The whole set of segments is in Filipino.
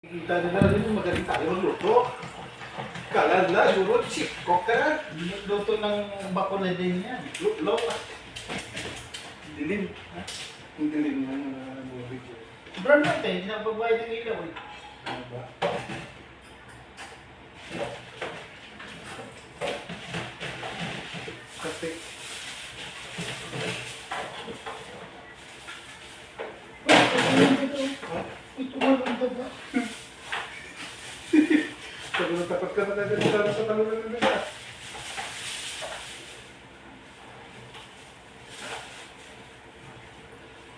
Kita nila rin yung magaling tayo magluto. Kala na, siguro, sikok ka na. Luto ng bakuna din yan. Low. Dilim. Yung dilim ng movie ko. Sobrang natin, hindi na babayad ng ilaw eh. Ano ba? Kape. Ito nga lang ba? Sabi na tapat ka na kagad sa talunan ng daga.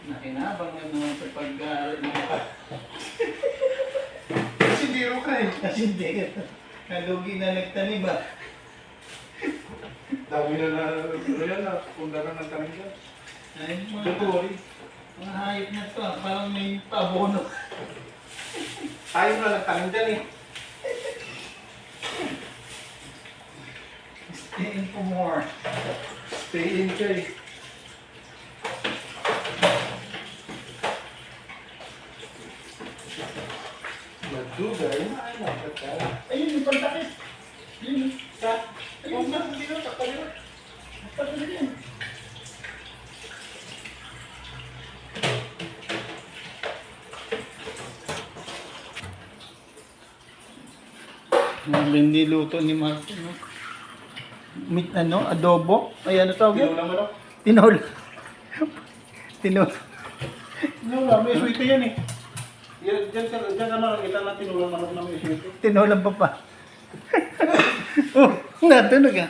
Nakinabang nga naman sa pag-aaral. Kasi biro ka eh. Kasi hindi. Nalugi na nagtanim ba? Dami na yan na. Punda ka ng tanim dyan. Ay, Don't worry. mga hayop na to. Parang may pabono. Tayo na lang tanim dyan eh. Stay in for more. Stay in ka eh. Madugay. Ay, nakaka. Ayun, yung pantakit. Yun. Sa? Ayun na, hindi na. Takaliwa. Takaliwa yan. Ang niluto ni Martin, no? Meat ano? Adobo? Ay, ano tawag yun? Tinulang mo no? Tinola. Tinola. Tinulang. May sweet yan eh. Diyan ka na kita na tinulang manok na may sweet. Tinola pa pa. Oh, natunog ah.